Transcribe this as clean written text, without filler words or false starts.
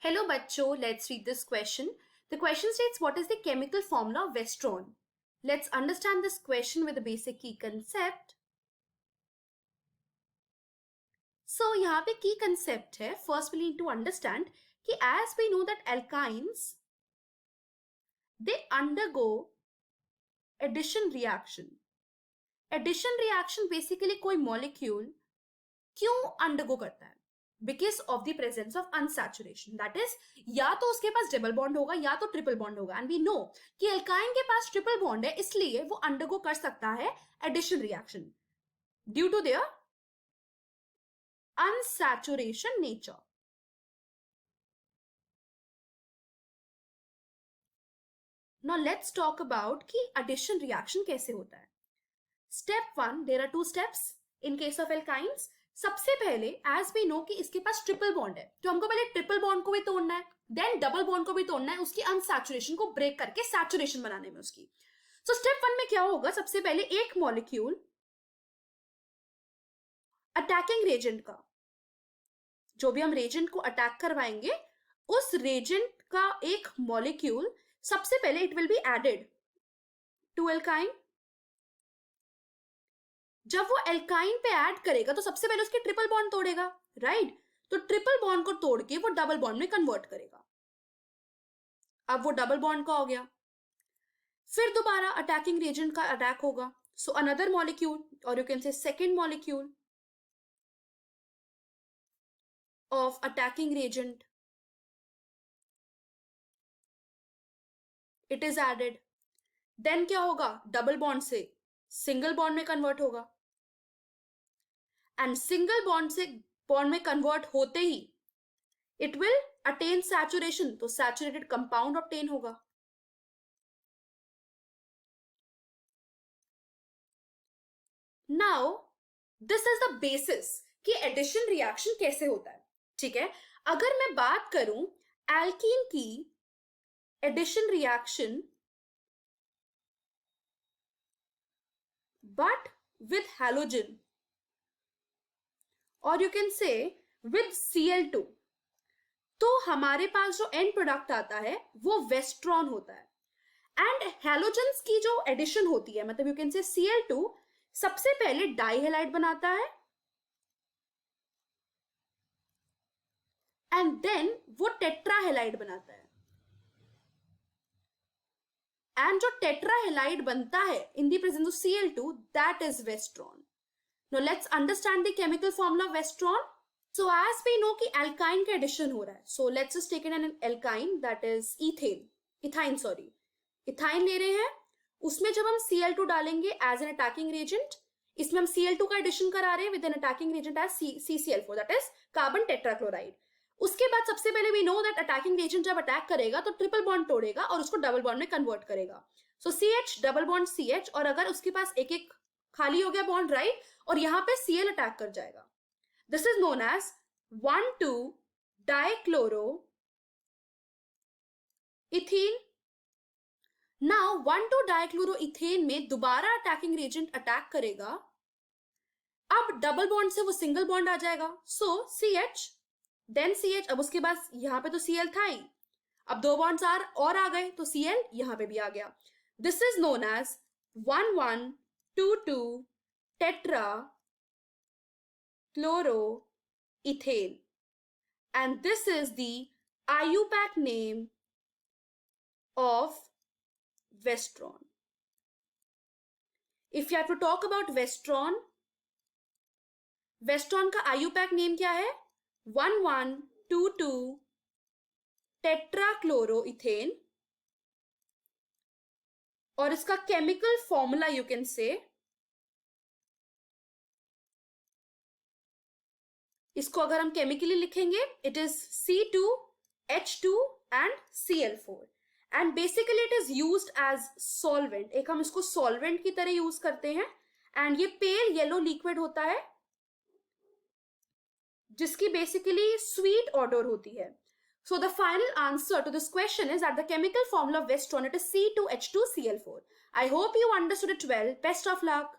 Hello bachcho, let's read this question. The question states, what is the chemical formula of Vestron? Let's understand this question with a basic key concept. So यहाँ पे key concept है, first we need to understand कि as we know that alkynes, they undergo addition reaction. Addition reaction basically कोई molecule क्यों undergo करता है? Because of the presence of unsaturation. That is, या तो उसके पास डबल बॉन्ड होगा या तो ट्रिपल बॉन्ड होगा. एंड वी नो कि एल्काइन के पास ट्रिपल बॉन्ड है, इसलिए वो अंडरगो कर सकता है addition reaction due to their unsaturation nature. Now let's talk about कि एडिशन रिएक्शन कैसे होता है. Step 1, there are 2 steps in case of alkynes. सबसे पहले एज वी नो कि इसके पास ट्रिपल बॉन्ड है, तो हमको पहले ट्रिपल बॉन्ड को भी तोड़ना है, देन डबल बॉन्ड को भी तोड़ना है, उसकी अनसैचुरेशन को ब्रेक करके सैचुरेशन बनाने में उसकी. सो स्टेप 1 में क्या होगा, सबसे पहले एक मॉलिक्यूल अटैकिंग रेजेंट का, जो भी हम रेजेंट को अटैक करवाएंगे उस रेजेंट का एक मॉलिक्यूल सबसे पहले it will be added to alkyne. जब वो एल्काइन पे ऐड करेगा तो सबसे पहले उसके ट्रिपल बॉन्ड तोड़ेगा, राइट? तो ट्रिपल बॉन्ड को तोड़ के वो डबल बॉन्ड में कन्वर्ट करेगा. अब वो डबल बॉन्ड का हो गया. फिर दोबारा अटैकिंग रेजेंट का अटैक होगा. सो अनदर मॉलिक्यूल, और you can say second molecule of attacking reagent, it is added. Then क्या होगा, डबल बॉन्ड से सिंगल बॉन्ड में कन्वर्ट होगा. एंड सिंगल बॉन्ड से बॉन्ड में कन्वर्ट होते ही इट विल अटेन सैचुरेशन, तो सैचुरेटेड कंपाउंड ऑब्टेन होगा. Now this is the basis कि एडिशन रिएक्शन कैसे होता है. ठीक है, अगर मैं बात करूं एल्कीन की addition reaction but with halogen, और you can say with Cl2, तो हमारे पास जो एंड प्रोडक्ट आता है वो वेस्ट्रॉन होता है. एंड हैलोजेंस की जो एडिशन होती है, मतलब यू कैन से Cl2 सबसे पहले डाइहेलाइड बनाता है एंड देन वो टेट्राहेलाइड बनाता है. एंड जो टेट्राहेलाइड बनता है in the presence of Cl2, that is western. Now let's understand the chemical formula of Vestron. So as we know कि alkyne का addition हो रहा है, so let's just take an alkyne that is ethyne sorry. Ethyne ले रहे हैं, उसमें जब हम Cl2 डालेंगे as an attacking reagent, इसमें हम Cl2 का addition करा रहे हैं with an attacking reagent as CCl4, that is carbon tetrachloride. उसके बाद सबसे पहले we know that attacking reagent जब अटैक करेगा तो ट्रिपल बॉन्ड तोड़ेगा और उसको डबल बॉन्ड में कन्वर्ट करेगा. So CH double bond CH, और अगर उसके पास एक एक खाली हो गया बॉन्ड, राइट, और यहां पे Cl अटैक कर जाएगा. This is known as 1,2 dichloro ethene. Now 1,2 dichloro ethane में दोबारा अटैकिंग रेजेंट अटैक करेगा. अब डबल बॉन्ड से वो सिंगल बॉन्ड आ जाएगा, सो CH देन CH. अब उसके बाद यहां पे तो Cl था ही, अब 2 बॉन्ड्स और आ गए तो Cl यहां पे भी आ गया. This is known as 1,1,2,2 tetra chloroethane, and this is the IUPAC name of Vestron. If you have to talk about Vestron, Vestron का IUPAC name क्या है, 1,1,2,2 tetrachloroethane, और इसका केमिकल फॉर्मूला यू कैन से, इसको अगर हम केमिकली लिखेंगे it is C2H2 and Cl4, and basically it is used as solvent. एक हम इसको सॉल्वेंट की तरह यूज करते हैं, एंड ये पेल येलो लिक्विड होता है जिसकी बेसिकली स्वीट ऑडर होती है. So the final answer to this question is that the chemical formula of Vestron, it is C2H2Cl4. I hope you understood it well. Best of luck.